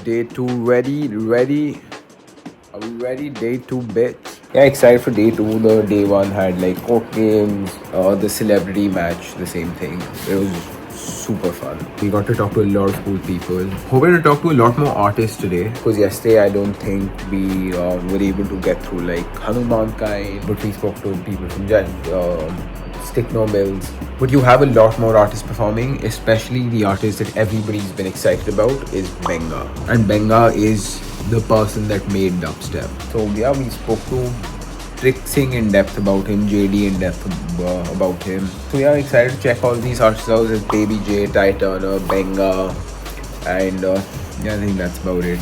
Day 2 ready? Are we ready? Day 2 bits. Yeah, excited for day 2. The day 1 had like court games, the celebrity match, the same thing. It was super fun. We got to talk to a lot of cool people. Hoping to talk to a lot more artists today. Because yesterday I don't think we were able to get through like Hanuman kind, but we spoke to people from Stick No Mills. But you have a lot more artists performing, especially the artist that everybody's been excited about is Benga. And Benga is the person that made dubstep. So yeah, we spoke to Trick Singh in depth about him, JD in depth about him. So yeah, I'm excited to check all these artists out. There's Baby J, Ty Turner, Benga, and yeah, I think that's about it.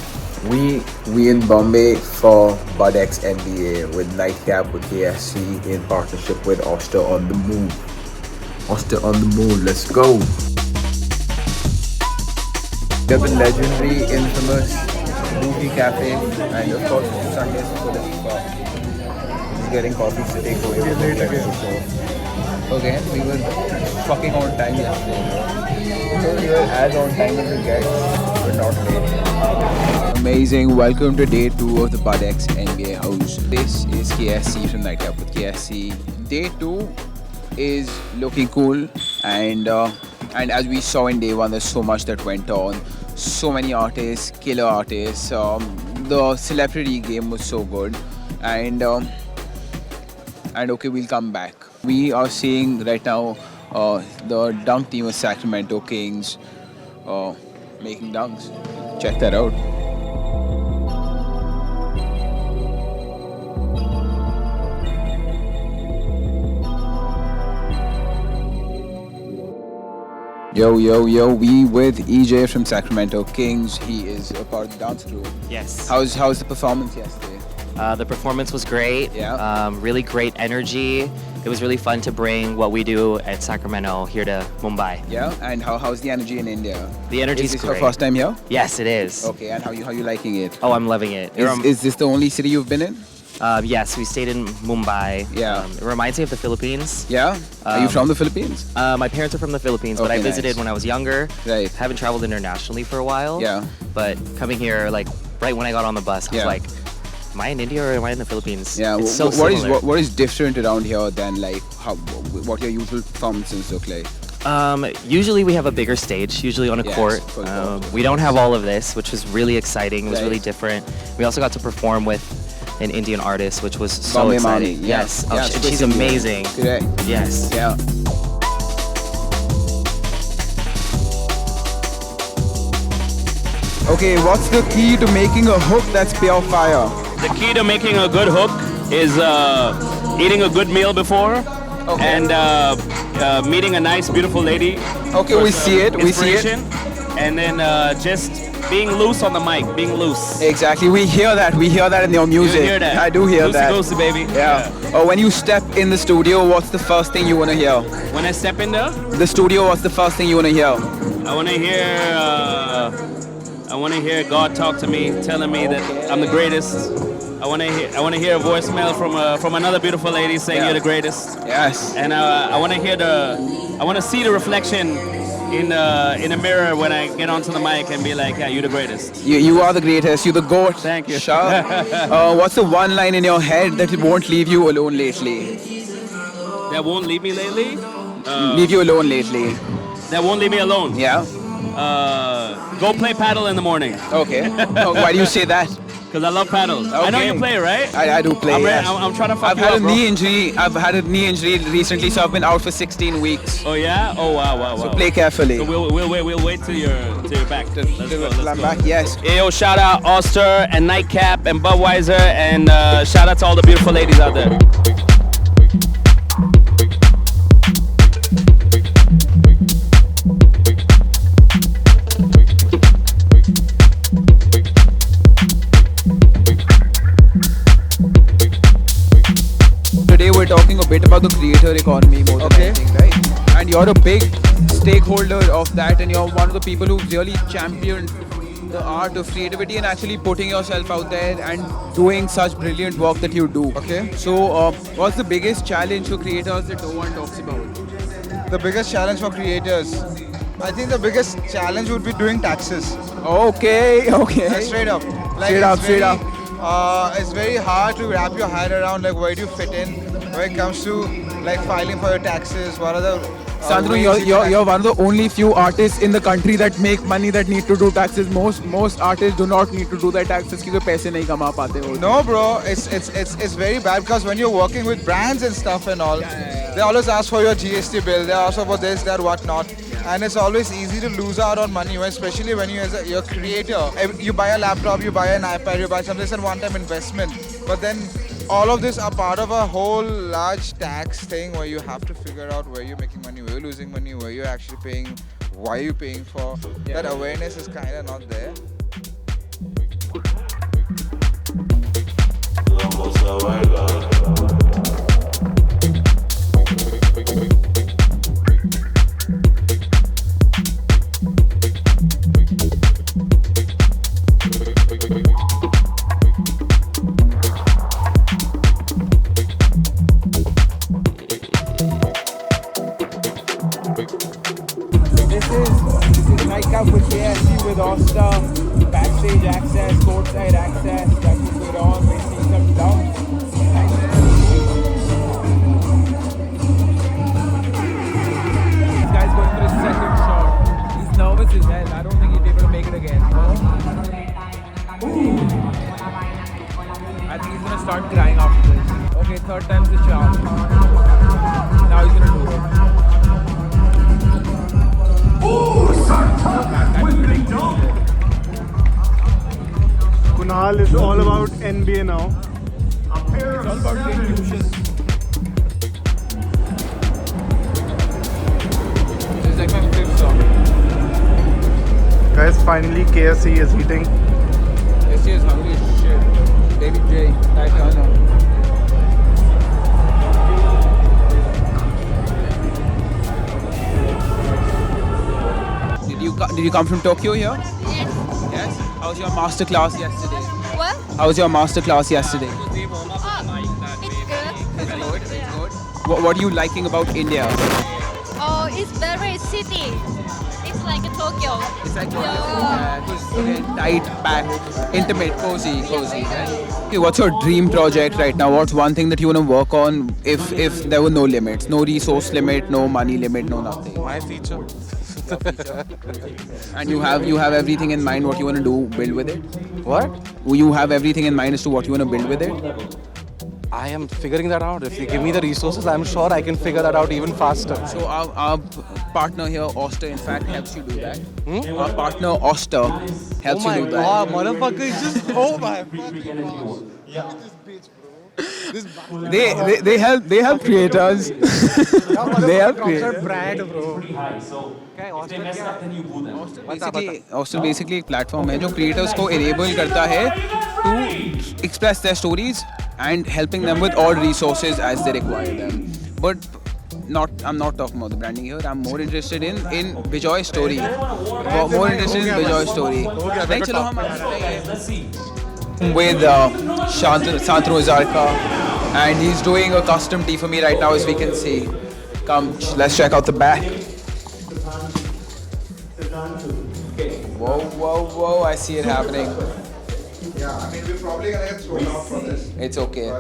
We in Bombay for BudX NBA with Nightcap with KSC in partnership with Oster on the Move. Oster on the Move, let's go. We have the legendary, infamous Booty Cafe, and of course it's Sundays for the Just getting coffee to take away from the show. Okay, we were fucking on time yesterday. So we were as on time as it gets, but not late. Amazing. Welcome to day 2 of the BudX NBA house. This is KSC from Nightcap with KSC. Day 2 is looking cool, and as we saw in day 1, there's so much that went on. So many artists, killer artists. The celebrity game was so good, and okay, we'll come back. We are seeing right now the dunk team of Sacramento Kings making dunks. Check that out. Yo, we with EJ from Sacramento Kings. He is a part of the dance crew. Yes. How's the performance yesterday? The performance was great. Yeah. Really great energy. It was really fun to bring what we do at Sacramento here to Mumbai. Yeah, and how's the energy in India? The energy's Is this great. your first time here? Yes, it is. Okay, and how you liking it? Oh, I'm loving it. Is this the only city you've been in? Yes, we stayed in Mumbai. Yeah. It reminds me of the Philippines. Yeah? Are you from the Philippines? My parents are from the Philippines, but I Okay, visited nice. when I was younger. Right. Haven't traveled internationally for a while. Yeah. But coming here, like right when I got on the bus, I was Yeah. like, am I in India or am I in the Philippines? Yeah. It's so what similar. what is different around here than like what your usual performances look like? Usually we have a bigger stage, usually on a Yes, court. full court. We don't have all of this, which was really exciting. It was Right. really different. We also got to perform with an Indian artist, which was so Bombay exciting. Mani, yeah. Yes, Yeah, she's Twisted Metal. amazing. Correct. Yes. Yeah. Okay, what's the key to making a hook that's pure fire? The key to making a good hook is eating a good meal before and meeting a nice, beautiful lady. Okay, we see it. We see it. Inspiration. And then just being loose on the mic, being loose. Exactly. We hear that. We hear that in your music. You hear that? I do hear that. Loosey-goosey, baby. Yeah. When you step in the studio, what's the first thing you want to hear? When I step in there, The studio, what's the first thing you want to hear? I want to hear God talk to me, telling me that I'm the greatest. I want to hear a voicemail from another beautiful lady saying Yeah. you're the greatest. Yes. And I want to see the reflection in a mirror when I get onto the mic and be like, yeah, you're the greatest. You are the greatest. You're the GOAT. Thank you. Sure. What's the one line in your head that won't leave you alone lately? That won't leave me lately. Leave you alone lately. That won't leave me alone. Yeah. Go play paddle in the morning Okay. Why do you say that? because I love paddle. I know Okay. you play, right? I do play. I'm, yes. I'm trying to fuck I've you had up, a bro. knee injury. I've had a knee injury recently, so I've been out for 16 weeks. Oh yeah. Oh wow. So play carefully. So we'll wait till you're back. Let's I'm go. back. Yes. Hey, yo, shout out Oster and Nightcap and Budweiser and shout out to all the beautiful ladies out there. Today we're talking a bit about the creator economy more than anything, right? And you're a big stakeholder of that, and you're one of the people who've really championed the art of creativity and actually putting yourself out there and doing such brilliant work that you do. Okay. So, what's the biggest challenge for creators that no one talks about? The biggest challenge for creators, I think the biggest challenge would be doing taxes. Okay. Straight up. Like Straight up. It's very hard to wrap your head around like where do you fit in when it comes to like filing for your taxes. What are the Sandro, ways you're, you you're, can you're one of the only few artists in the country that make money that need to do taxes. Most artists do not need to do their taxes क्योंकि पैसे नहीं कमा पाते वो. No, bro, it's very bad because when you're working with brands and stuff and all, they always ask for your GST bill. They ask for this, that, whatnot, and it's always easy to lose out on money, especially when you're a creator. You buy a laptop, you buy an iPad, you buy something. It's a one-time investment, but then all of this are part of a whole large tax thing where you have to figure out where you're making money, where you're losing money, where you're actually paying, why you're paying for. That awareness is kind of not there. This is nightcap with KSC with Osta, backstage access, courtside access. That's what's going on. We're seeing some dumps. This guy's going for his second shot. He's nervous as hell. I don't think he'll be able to make it again. I think he's gonna start crying after this. Okay, third time's the charm. Now he's gonna do it. Kunal is all about NBA now. It's all about getting tuition. This is like my fifth song. Guys, finally KSC is eating. This is hungry as shit. David J. Ty Turner. Did you come from Tokyo here? Yes. Yes. How was your master class yesterday? What? How was your master class yesterday? Oh, it's good. It's good. It's good. What are you liking about India? Oh, it's very city. It's like Tokyo. It's like Yeah. tight, packed, intimate, cozy. Okay, what's your dream project right now? What's one thing that you want to work on if there were no limits, no resource limit, no money limit, no nothing? My feature. And you have everything in mind what you want to do, build with it? What? You have everything in mind as to what you want to build with it? I am figuring that out. If you give me the resources, I'm sure I can figure that out even faster. So our partner here, Oster, in fact, helps you do that. Our partner, Oster, helps you do that. Oh my god, motherfucker, is just oh my fucking god. They help creators. They help creators. Brand, bro. Oster basically एक platform है जो creators को enable करता है to express their stories and helping them with all resources as they require them. But I'm not talking about the branding here. I'm more interested in Bijoy's story. More interested in Bijoy's story. Right, चलो हम with Shantanu Zarka, and he's doing a custom tee for me right now, as we can see. Come, let's check out the back. Whoa, I see it happening. Yeah, I mean we're probably gonna get thrown out for this. It's okay.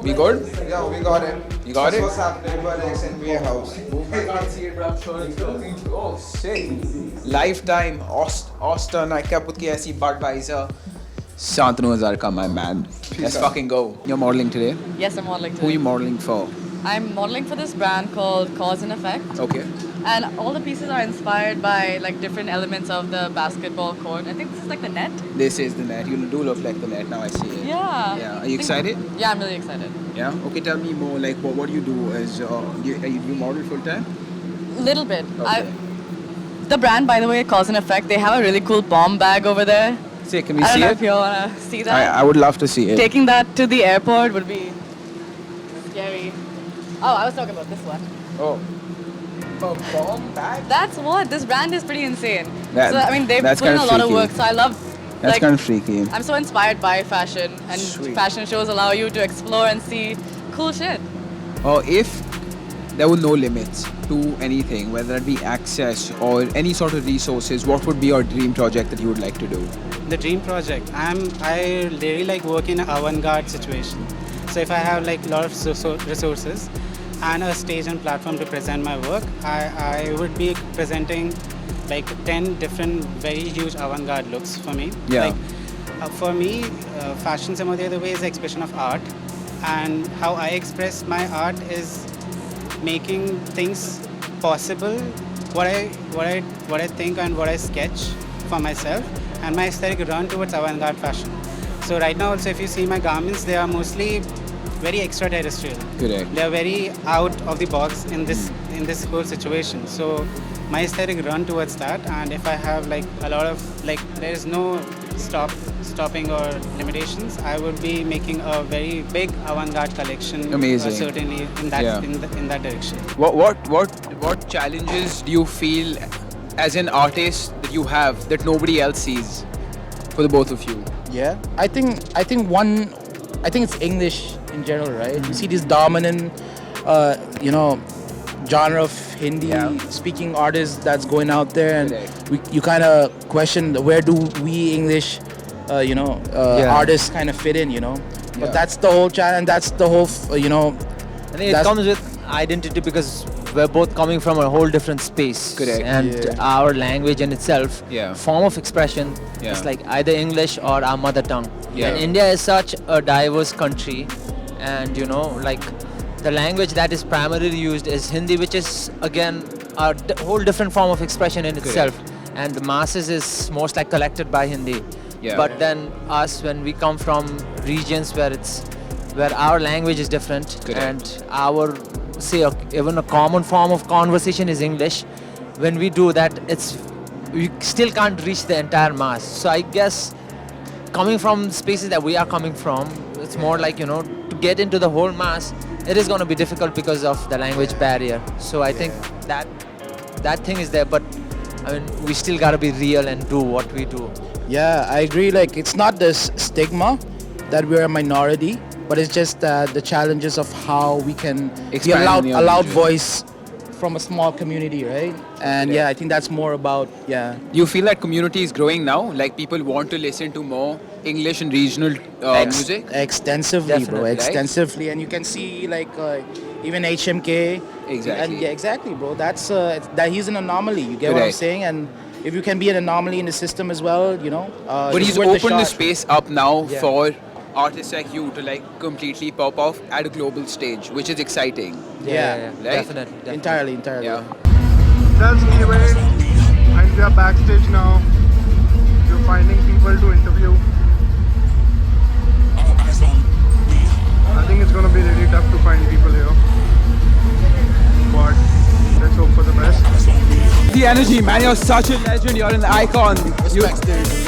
We good? Yeah, we got it. You got That's it? what's happening by the XNBA house. I can't see it, but I'm sure it's going to. Oh, sick. Lifetime, Oster, Nightcap with KSC, Budweiser. Shantanu Hazarika, my man. Let's fucking go. You're modeling today? Yes, I'm modeling Who are today. you modeling for? I'm modeling for this brand called Cause and Effect. Okay. And all the pieces are inspired by like different elements of the basketball court. I think this is like the net. This is the net. You do look like the net. Now I see it. Yeah. Yeah. Are you excited? Yeah, I'm really excited. Yeah. Okay. Tell me more. Like, what do you do? As you model full time? Little bit. Okay. The brand, by the way, Cause and Effect, they have a really cool bomb bag over there. Say, can we I don't see know it? if you wanna see that. I would love to see it. Taking that to the airport would be scary. Oh, I was talking about this one. Oh. A bomb bag? That's what this brand is pretty insane. That- so I mean, they've that's put in kinda a lot of freaky. work. So I love. That's like, kind of freaky. I'm so inspired by fashion, and Sweet. fashion shows allow you to explore and see cool shit. Or if there were no limits to anything, whether it be access or any sort of resources, what would be your dream project that you would like to do? The dream project. I really like working in an avant-garde situation. So if I have like a lot of resources and a stage and platform to present my work, I would be presenting like 10 different very huge avant-garde looks for me. Yeah. Like, for me, fashion some of the other way is the expression of art, and how I express my art is making things possible. What I think and what I sketch for myself, and my aesthetic run towards avant-garde fashion. So right now also, if you see my garments, they are mostly very extraterrestrial. Correct. They are very out of the box in this whole situation. So my aesthetic run towards that, and if I have like a lot of like, there is no stopping or limitations, I would be making a very big avant-garde collection. Amazing. Certainly in that Yeah. in that direction. What challenges do you feel as an artist that you have that nobody else sees for the both of you? Yeah, I think it's English in general, right? You see this dominant, genre of Hindi speaking artists that's going out there, and you kind of question where do we English, artists kind of fit in, But that's the whole challenge. That's the whole, I think it comes with identity because we're both coming from a whole different space. Correct. And our language in itself, Yeah. form of expression, Yeah. is like either English or our mother tongue. Yeah. And India is such a diverse country, and the language that is primarily used is Hindi, which is again a whole different form of expression in itself. And the masses is most like collected by Hindi. Yeah. But then us, when we come from regions where our language is different, and our even a common form of conversation is English, when we do that, we still can't reach the entire mass. So I guess coming from spaces that we are coming from, it's more like, to get into the whole mass, it is going to be difficult because of the language barrier. So I think that thing is there, but I mean, we still got to be real and do what we do. Yeah, I agree. Like, it's not this stigma that we're a minority, but it's just the challenges of how we can be Expand a the loud audience. voice from a small community, right? And yeah, I think that's more about, Do you feel that community is growing now? Like people want to listen to more English and regional music? Extensively, Definitely, bro. right? Extensively. And you can see, like, even HMK. Exactly. And yeah, exactly, bro. That's that he's an anomaly. You get what I'm Correct. saying? And if you can be an anomaly in the system as well, But it's he's worth the opened the shot. space up now Yeah. for artists like you to like completely pop off at a global stage, which is exciting. Yeah, Right? Definitely. entirely. Yeah. That's anyway, and we are backstage now. We're finding people to interview. I think it's gonna be really tough to find people here, but let's hope for the best. The energy, man, you're such a legend, you're an icon.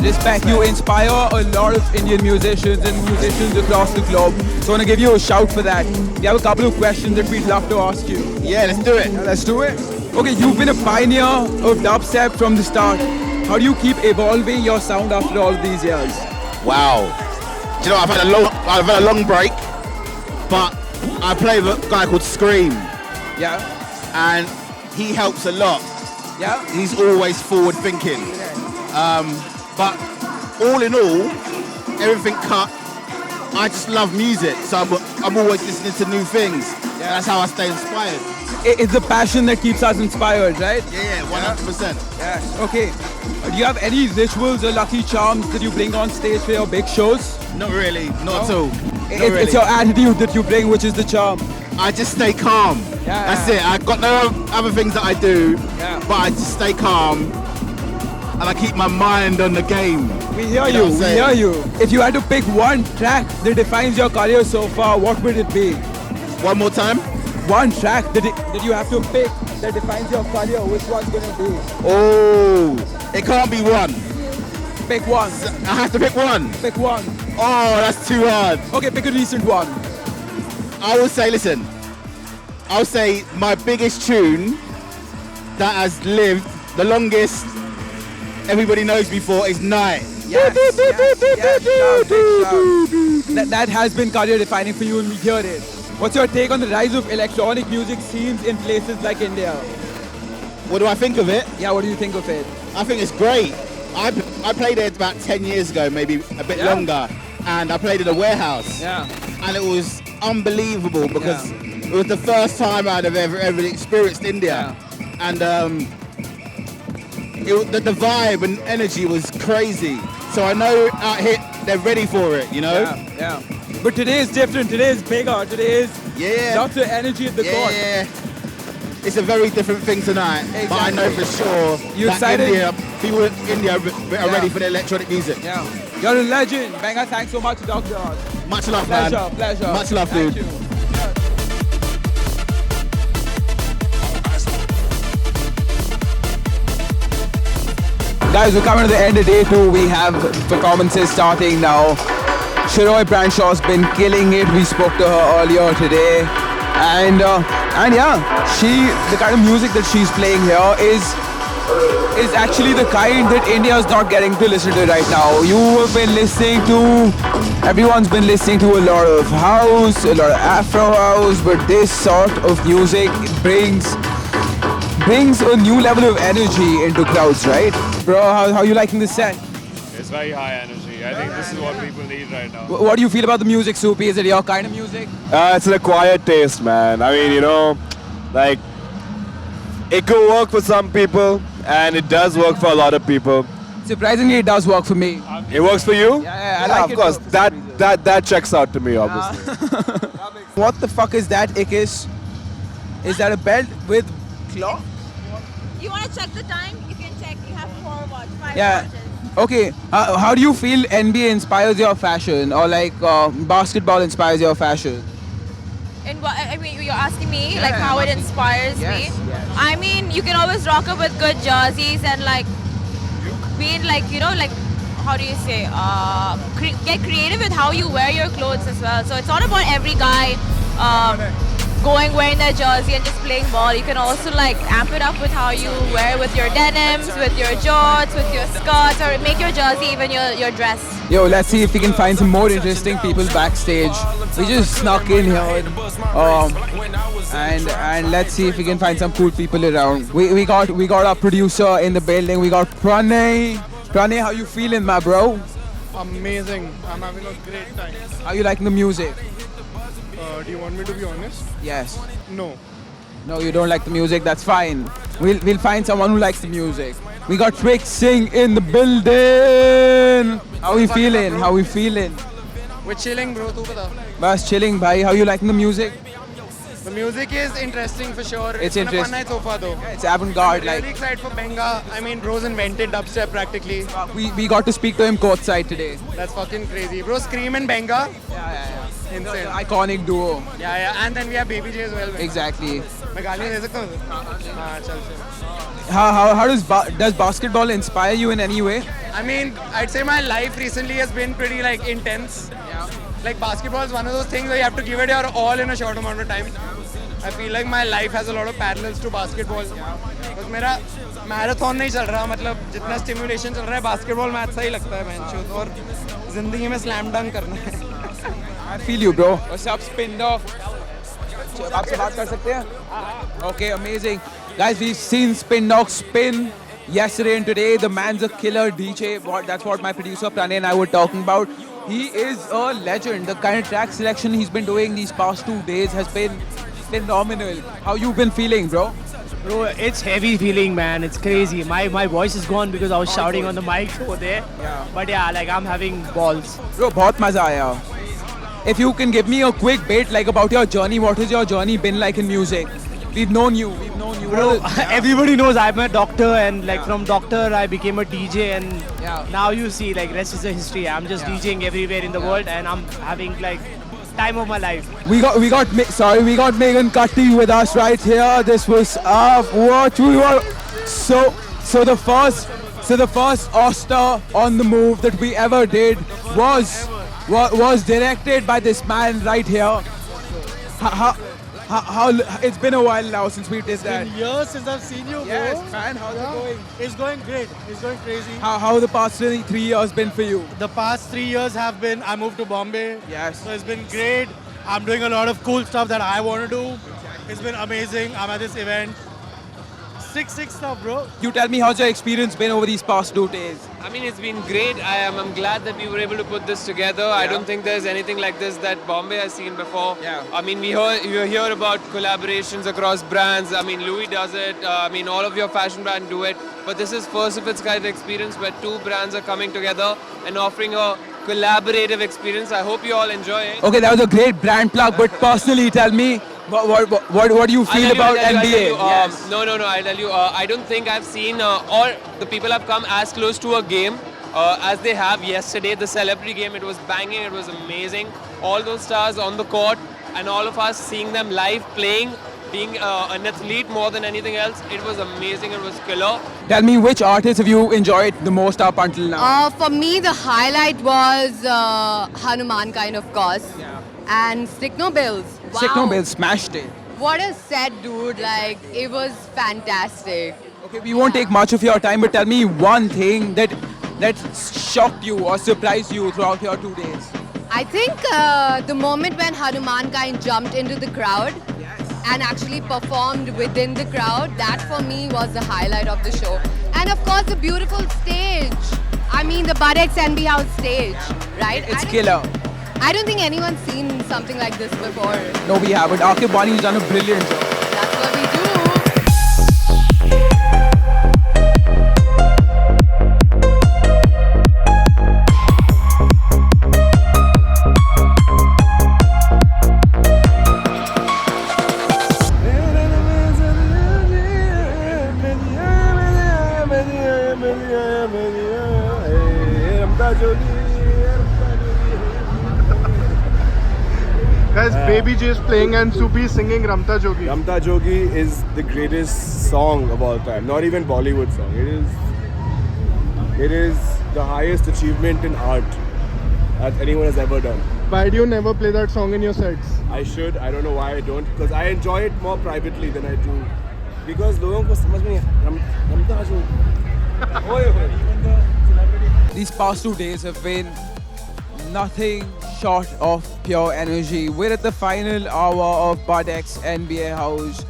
Respect, you inspire a lot of Indian musicians and musicians across the globe. So I want to give you a shout for that. We have a couple of questions that we'd love to ask you. Yeah, let's do it. Let's do it. Okay, you've been a pioneer of dubstep from the start. How do you keep evolving your sound after all of these years? Wow. Do you know, I've had a long break, but I play with a guy called Scream, Yeah? and he helps a lot. Yeah? He's always forward thinking. But all in all, everything cut. I just love music, so I'm always listening to new things. Yeah. That's how I stay inspired. It's the passion that keeps us inspired, right? Yeah, 100%. Yeah. Okay. Do you have any rituals or lucky charms that you bring on stage for your big shows? Not really, not at all. Not It's really. your attitude that you bring, which is the charm. I just stay calm. Yeah. That's it. I've got no other things that I do, Yeah. but I just stay calm and I keep my mind on the game. We hear You know you, what I'm we saying? hear you. If you had to pick one track that defines your career so far, what would it be? One more time. One track that you have to pick that defines your career, which one's gonna be? Oh, it can't be one. Pick one. I have to pick one. Pick one. Oh, that's too hard. Okay, pick a recent one. I will say, listen, I'll say my biggest tune that has lived the longest, everybody knows me for, is Night. Yes, yes, yes, shout, big shout. That has been career defining for you, and we hear it. What's your take on the rise of electronic music scenes in places like India? What do I think of it? Yeah, what do you think of it? I think it's great. I played it about 10 years ago, maybe a bit longer, and I played in a warehouse. Yeah. And it was unbelievable because it was the first time I'd have ever experienced India. And the vibe and energy was crazy. So I know out here they're ready for it, you know? Yeah. But today is different. Today is bigger. Today is lots of energy at the court. Yeah. It's a very different thing tonight, but I know for sure You that excited? people in India are ready for the electronic music. Yeah. You're a legend. Benga, thanks so much, Doctor. Much love, man. Pleasure. Much love, dude. Thank you. Guys, we're coming to the end of day 2. We have performances starting now. Shiroi Branshaw's been killing it. We spoke to her earlier today. And yeah, the kind of music that she's playing here is actually the kind that India is not getting to listen to right now. Everyone's been listening to a lot of house, a lot of Afro house, but this sort of music brings a new level of energy into crowds, right? Bro, how you liking this set? It's very high energy. I think this is what people need right now. What do you feel about the music, Soupy? Is it your kind of music? It's an acquired taste, man. I mean, like, it could work for some people, and it does work for a lot of people. Surprisingly, it does work for me. It works for you? Yeah, I like of course. That checks out to me, obviously. What the fuck is that, Ikis? Is that a belt with cloth? You want to check the time? You can check. You have 4 watch, 5 Yeah. watches. Okay. How do you feel NBA inspires your fashion, or like basketball inspires your fashion? In what? I mean, you're asking me like how it inspires me. I mean, you can always rock up with good jerseys and like being like like how do you say get creative with how you wear your clothes as well. So it's not about every guy wearing their jersey and just playing ball. You can also like amp it up with how you wear with your denims, with your jorts, with your skirts, or make your jersey even your dress. Yo, let's see if we can find some more interesting people backstage. We just snuck in here, and let's see if we can find some cool people around. We got our producer in the building. We got Pranay. Pranay, how you feeling, my bro? Amazing. I'm having a great time. How you liking the music? Do you want me to be honest? Yes. No. No, you don't like the music. That's fine. We'll find someone who likes the music. We got Trick Singh in the building. How we feeling? How we feeling? We're chilling, bro. Tu bata. Bas chilling, bhai. How you liking the music? The music is interesting for sure. It's been a fun interesting. night so far, though. It's avant-garde, Really like. excited for Benga. I mean, bro's invented dubstep practically. We got to speak to him courtside today. That's fucking crazy. Bro, Scream and Benga. Yeah. Insane. Iconic duo. Yeah. And then we have Baby J as well. Exactly. मैं गाली दे सकता हूँ? हाँ, चल. How does basketball inspire you in any way? I mean, I'd say my life recently has been pretty like intense. Yeah. Like basketball is one of those things where you have to give it your all in a short amount of time. I feel like my life has a lot of parallels to basketball. Because मेरा marathon नहीं चल रहा, मतलब जितना stimulation चल रहा है basketball में अच्छा ही लगता है मैंने और जिंदगी में slam dunk करना है. I feel you, bro. What's up, Spin Dog? आपसे बात कर सकते हैं? Okay, amazing. Guys, we've seen Spin Dog spin yesterday and today. The man's a killer DJ. That's what my producer Pranay and I were talking about. He is a legend. The kind of track selection he's been doing these past 2 days has been phenomenal. How you been feeling, bro? Bro, it's heavy feeling, man. It's crazy. My voice is gone because I was shouting on the mic over there. Yeah. But yeah, like I'm having balls. Bro, बहुत मजा आया. If you can give me a quick bit like about your journey, what has your journey been like in music? We've known you. Bro, everybody knows I'm a doctor, and like from doctor I became a DJ, and now you see like rest is a history. I'm just DJing everywhere in the world, and I'm having like time of my life. We got Megan Cutty with us right here. This was what we were so the first Oscar on the move that we ever did was directed by this man right here. How it's been a while now since we did that. It's been years since I've seen you, bro. Yes, man. How's it going? It's going great. It's going crazy. How the past 3 years been for you? The past 3 years have been, I moved to Bombay. Yes. So it's been great. I'm doing a lot of cool stuff that I want to do. It's been amazing. I'm at this event. Sick stuff, bro. You tell me, how's your experience been over these past 2 days? I mean, it's been great. I'm glad that we were able to put this together. I don't think there's anything like this that Bombay has seen before. I mean, you hear about collaborations across brands. I mean, Louis does it. I mean, all of your fashion brands do it. But this is first of its kind experience where 2 brands are coming together and offering a collaborative experience. I hope you all enjoy it. Okay, that was a great brand plug, but personally, tell me, what do you feel about NBA? No, I'll tell you. I don't think I've seen or the people have come as close to a game as they have yesterday. The celebrity game, it was banging, it was amazing. All those stars on the court and all of us seeing them live playing, being an athlete more than anything else, it was amazing, it was killer. Tell me, which artists have you enjoyed the most up until now? For me, the highlight was Hanuman, kind of course. And Stick No Bills. Wow. Stick No Bills smashed it. What a set, dude. Like, it was fantastic. Okay, we won't take much of your time, but tell me one thing that shocked you or surprised you throughout your 2 days. I think the moment when Hanuman kind jumped into the crowd and actually performed within the crowd, that for me was the highlight of the show. And of course, the beautiful stage. I mean, the Budex NB House stage, right? It's killer. I don't think anyone's seen something like this before. No, we haven't. Akib Wani's done a brilliant job. That's what we do. Guys, Baby J is playing and Supi is singing Ramta Jogi. Ramta Jogi is the greatest song of all time. Not even Bollywood song. It is the highest achievement in art that anyone has ever done. Why do you never play that song in your sets? I should. I don't know why I don't. Because I enjoy it more privately than I do. Because लोगों को समझ में Ramta Jogi. These past 2 days have been nothing short of pure energy. We're at the final hour of Budex NBA House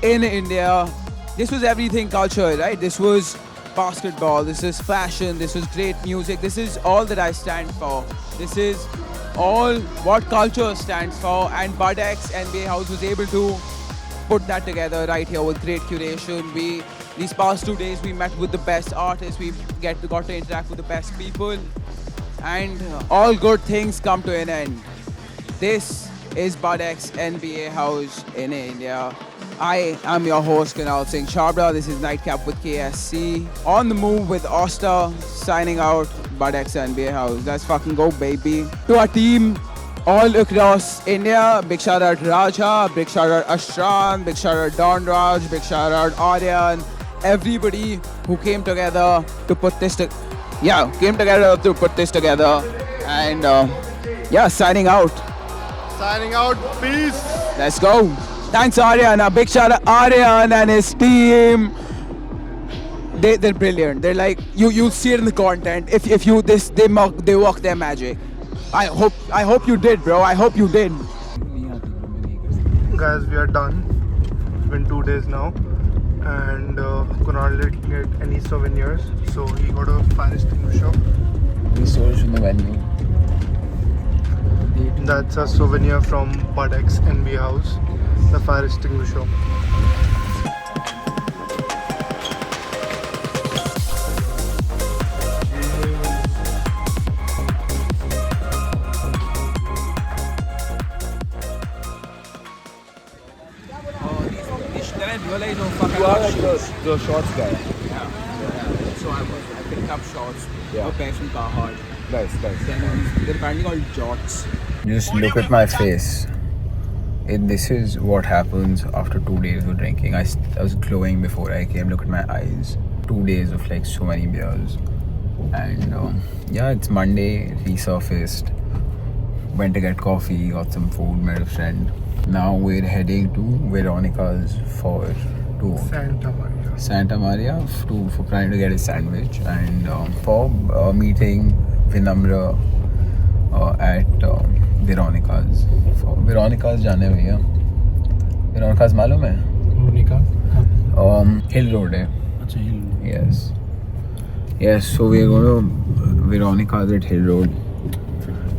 in India. This was everything culture, right? This was basketball, this is fashion, this was great music. This is all that I stand for. This is all what culture stands for, and Budex NBA House was able to put that together right here with great curation. These past 2 days we met with the best artists, we got to interact with the best people, and all good things come to an end. This is Budex NBA House in India. I am your host Kunal Singh Chabra. This is Nightcap with KSC. On the move with Oster, signing out. Budex NBA House. Let's fucking go, baby. To our team all across India, big shout out Raja, big shout out Ashran, big shout out Don Raj, big shout out Aryan, everybody who came together to put this together. And signing out. Signing out, peace. Let's go. Thanks, Aryan. A big shout out Aryan and his team. They're brilliant. They're like, you'll see it in the content. If you they work their magic. I hope you did, bro. I hope you did. Guys, we are done. It's been 2 days now. And Kunal didn't get any souvenirs, so he got a fire extinguisher. We sold in the venue. That's a souvenir from Budex NB House, the fire extinguisher. You are like the shorts guy. Yeah. So I picked up shorts. A pair from Carhartt. Nice. They're apparently called jorts. Just look at my face. This is what happens after 2 days of drinking. I was glowing before I came. Look at my eyes. 2 days of like so many beers. And it's Monday. Resurfaced. Went to get coffee. Got some food. Met a friend. Now we're heading to Veronica's for Santa Maria for trying to get a sandwich, and for meeting Vinamra, at Veronica's. Veronica's जाने भैया. Veronica's मालूम है? Hill Road है. अच्छा Hill. Yes. Yes. So we are going to Veronica's at Hill Road,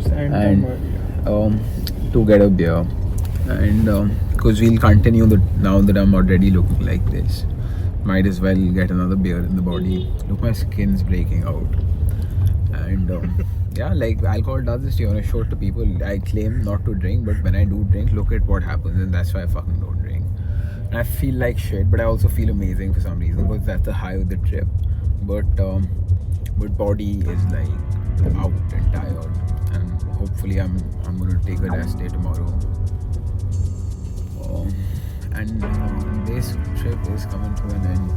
and to get a beer, and because we'll continue now that I'm already looking like this. Might as well get another beer in the body. Look, my skin's breaking out, and yeah, like alcohol does this to you. I show it to people. I claim not to drink, but when I do drink, look at what happens, and that's why I fucking don't drink. And I feel like shit, but I also feel amazing for some reason because that's the high of the trip. But body is like out and tired, and hopefully I'm gonna take a rest day tomorrow. And this trip is coming to an end.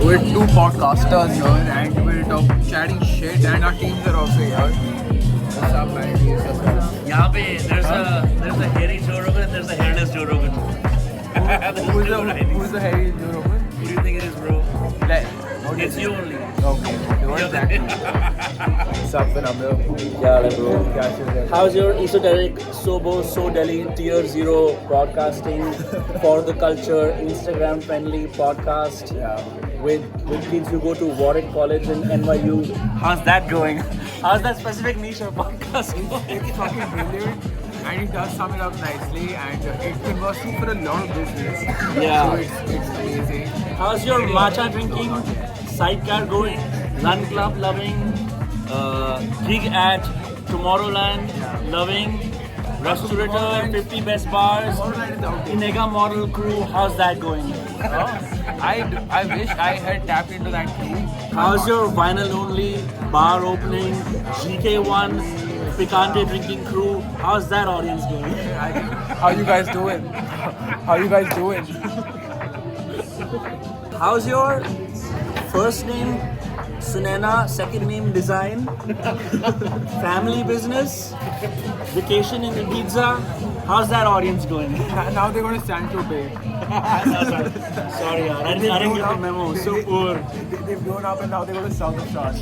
We're two podcasters here, and we're chatting shit, and our teams are also here. What's up, man? There's a hairy Joe Rogan and there's a hairless Joe Rogan. Who's the hairy Joe Rogan? Who do you think it is, bro? It's you only. Okay. What's that? What's up, Vinamra? Yeah, bro. How's your esoteric, sobo, so Delhi, tier 0 broadcasting for the culture, Instagram friendly podcast with kids who go to Warwick College in NYU? How's that going? How's that specific niche of podcast? It's fucking brilliant, and it does sum it up nicely, and it converts you for a lot of business. Yeah. So it's amazing. How's your matcha drinking sidecar going? Run club loving, gig at Tomorrowland loving, Restaurator, 50 best bars, Inega model crew, how's that going? I wish I had tapped into that too. How's your vinyl only bar opening, GK1, Picante drinking crew, how's that audience going? How you guys doing? How you guys doing? How's your first name Sunena, second name Design, family business, vacation in Ibiza, how's that audience going? Now they're going to Saint-Tropez. Sorry, I didn't get the memo, so poor. They've grown up and now they go to South of Stars.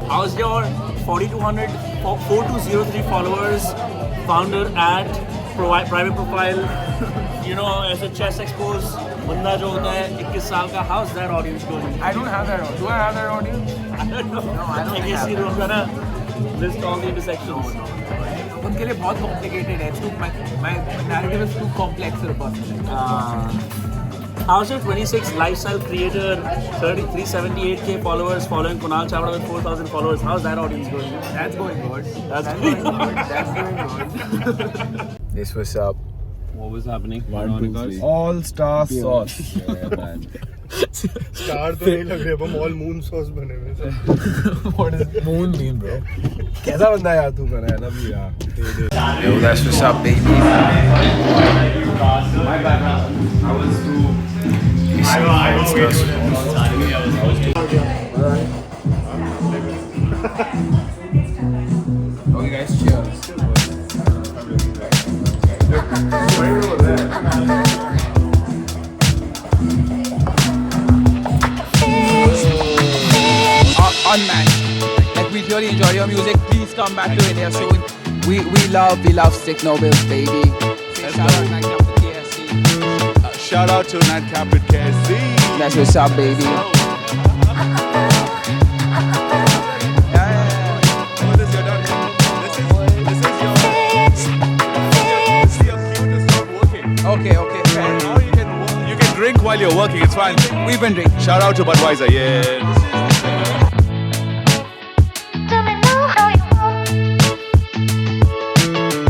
How's your 4203 followers, founder at private profile, you know, as a chess expose, banda jo hota hai 21 saal ka, how's that audience going? I don't have that audience. Do I have that audience? I don't know. No, I don't I guess have you that. don't gonna list all the intersections. उनके लिए बहुत complicated है. My narrative is too complex for a person. How's your 26 lifestyle creator, 378k followers following Kunal Chawda with 4,000 followers? How's that audience going? That's going good. That's going good. That's going good. This was up. What was happening? 1, 2, 3. All-star sauce. Yeah, man. Star तो नहीं लग रहे, हम all moon sauce बने हुए हैं. What does moon mean, bro? कैसा बंदा यार तू बना है ना भी यार. Yo, that's what's up, baby. My background, I was too. Okay, guys, cheers. Unmatched. Like, we really enjoy your music. Please come back to India soon. We love Sick Nobles, baby. Shout out Nightcap with KSC. Shout out to Nightcap with KSC. That's what's up, baby. Okay. You can drink while you're working. It's fine. We've been drinking. Shout out to Budweiser. Yeah.